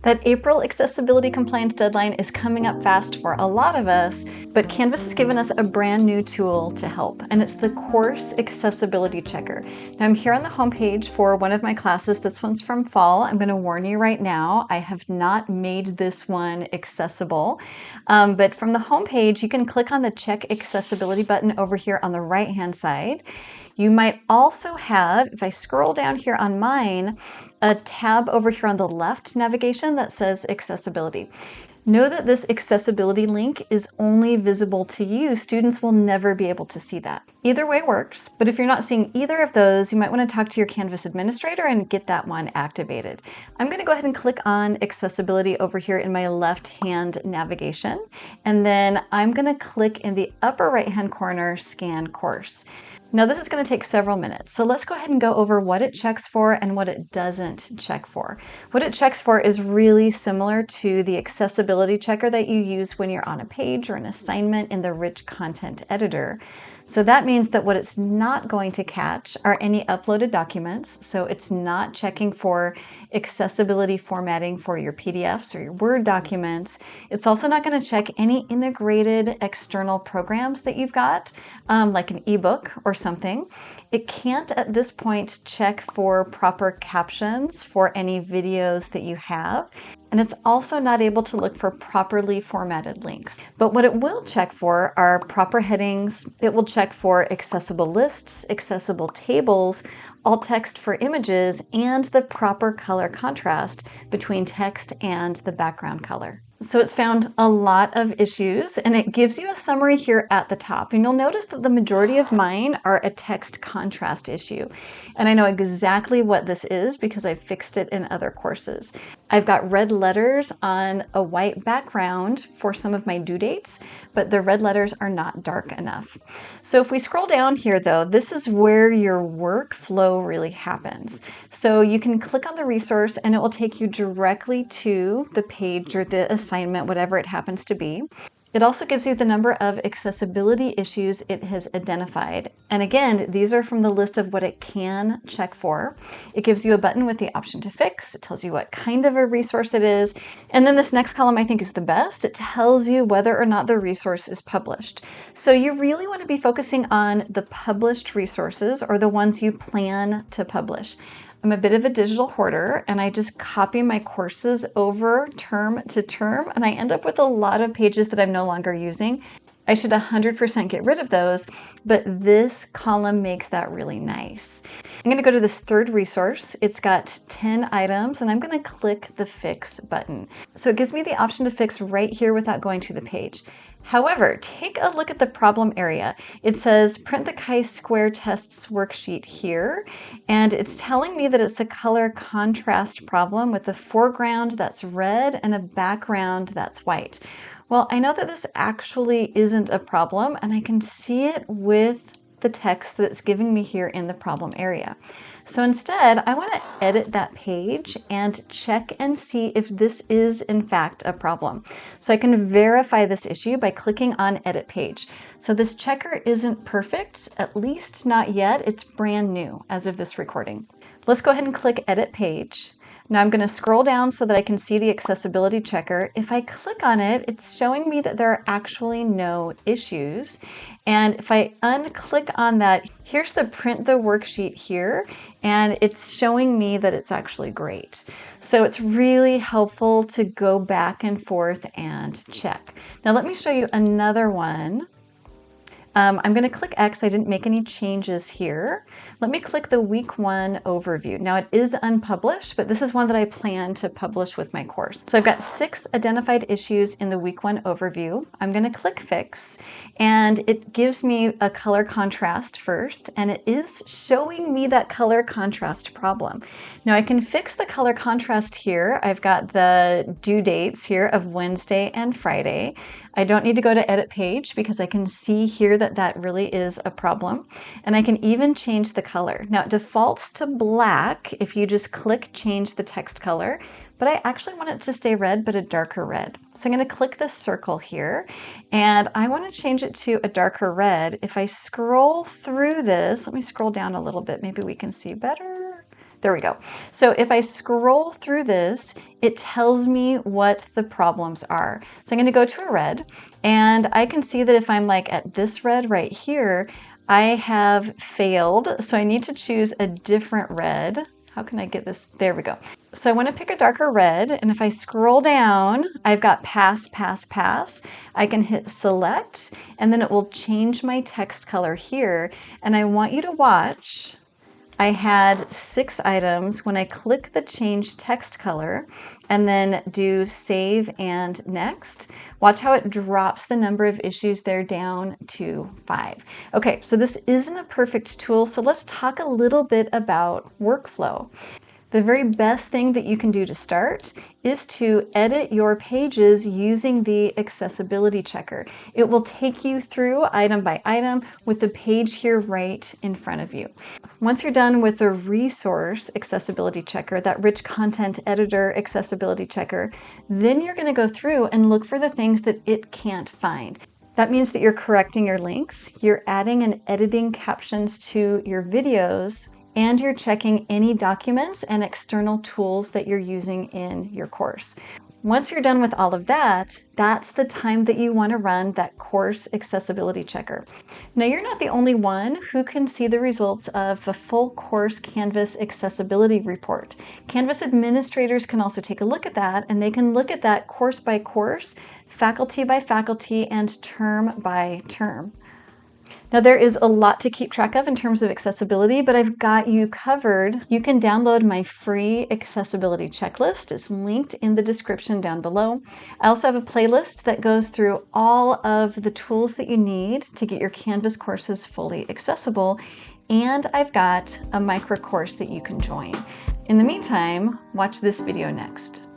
That April accessibility compliance deadline is coming up fast for a lot of us, but Canvas has given us a brand new tool to help, and it's the Course Accessibility Checker. Now I'm here on the homepage for one of my classes. This one's from fall. I'm going to warn you right now, I have not made this one accessible, but from the homepage, you can click on the Check Accessibility button over here on the right-hand side. You might also have, if I scroll down here on mine, a tab over here on the left navigation that says accessibility. Know that this accessibility link is only visible to you. Students will never be able to see that. Either way works, but if you're not seeing either of those, you might want to talk to your Canvas administrator and get that one activated. I'm going to go ahead and click on accessibility over here in my left-hand navigation, and then I'm going to click in the upper right-hand corner, Scan Course. Now this is going to take several minutes, so let's go ahead and go over what it checks for and what it doesn't check for. What it checks for is really similar to the accessibility checker that you use when you're on a page or an assignment in the Rich Content Editor. So that means that what it's not going to catch are any uploaded documents. So it's not checking for accessibility formatting for your PDFs or your Word documents. It's also not going to check any integrated external programs that you've got, like an ebook or something. It can't at this point check for proper captions for any videos that you have. And it's also not able to look for properly formatted links. But what it will check for are proper headings. It will check for accessible lists, accessible tables, alt text for images, and the proper color contrast between text and the background color. So it's found a lot of issues, and it gives you a summary here at the top. And you'll notice that the majority of mine are a text contrast issue. And I know exactly what this is because I fixed it in other courses. I've got red letters on a white background for some of my due dates, but the red letters are not dark enough. So if we scroll down here though, this is where your workflow really happens. So you can click on the resource and it will take you directly to the page or the assignment, whatever it happens to be. It also gives you the number of accessibility issues it has identified. And again, these are from the list of what it can check for. It gives you a button with the option to fix. It tells you what kind of a resource it is. And then this next column I think is the best. It tells you whether or not the resource is published. So you really want to be focusing on the published resources or the ones you plan to publish. I'm a bit of a digital hoarder and I just copy my courses over term to term and I end up with a lot of pages that I'm no longer using. I should 100% get rid of those, but this column makes that really nice. I'm going to go to this third resource. It's got 10 items and I'm going to click the Fix button. So it gives me the option to fix right here without going to the page. However, take a look at the problem area. It says print the chi-square tests worksheet here, and it's telling me that it's a color contrast problem with a foreground that's red and a background that's white. Well, I know that this actually isn't a problem, and I can see it with the text that's giving me here in the problem area. So instead, I want to edit that page and check and see if this is in fact a problem. So I can verify this issue by clicking on Edit Page. So this checker isn't perfect, at least not yet. It's brand new as of this recording. Let's go ahead and click Edit Page. Now I'm going to scroll down so that I can see the accessibility checker. If I click on it, it's showing me that there are actually no issues. And if I unclick on that, here's the print the worksheet here, and it's showing me that it's actually great. So it's really helpful to go back and forth and check. Now let me show you another one. I'm going to click X. I didn't make any changes here. Let me click the week 1 overview. Now it is unpublished, but this is one that I plan to publish with my course. So I've got 6 identified issues in the week 1 overview. I'm going to click Fix, and it gives me a color contrast first, and it is showing me that color contrast problem. Now I can fix the color contrast here. I've got the due dates here of Wednesday and Friday. I don't need to go to Edit Page because I can see here that that really is a problem. And I can even change the color. Now it defaults to black if you just click Change the Text Color, but I actually want it to stay red, but a darker red. So I'm going to click this circle here, and I want to change it to a darker red. If I scroll through this, let me scroll down a little bit, maybe we can see better. There we go. So if I scroll through this, it tells me what the problems are. So I'm going to go to a red, and I can see that if I'm like at this red right here, I have failed. So I need to choose a different red. How can I get this? There we go. So I want to pick a darker red, and if I scroll down, I've got pass, pass, pass. I can hit select, and then it will change my text color here. And I want you to watch. I had 6 items. When I click the change text color and then do save and next, watch how it drops the number of issues there down to 5. Okay, so this isn't a perfect tool, so let's talk a little bit about workflow. The very best thing that you can do to start is to edit your pages using the accessibility checker. It will take you through item by item with the page here right in front of you. Once you're done with the resource accessibility checker, that rich content editor accessibility checker, then you're going to go through and look for the things that it can't find. That means that you're correcting your links, you're adding and editing captions to your videos, and you're checking any documents and external tools that you're using in your course. Once you're done with all of that, that's the time that you want to run that course accessibility checker. Now, you're not the only one who can see the results of the full course Canvas accessibility report. Canvas administrators can also take a look at that, and they can look at that course by course, faculty by faculty, and term by term. Now, there is a lot to keep track of in terms of accessibility, but I've got you covered. You can download my free accessibility checklist. It's linked in the description down below. I also have a playlist that goes through all of the tools that you need to get your Canvas courses fully accessible. And I've got a micro course that you can join. In the meantime, watch this video next.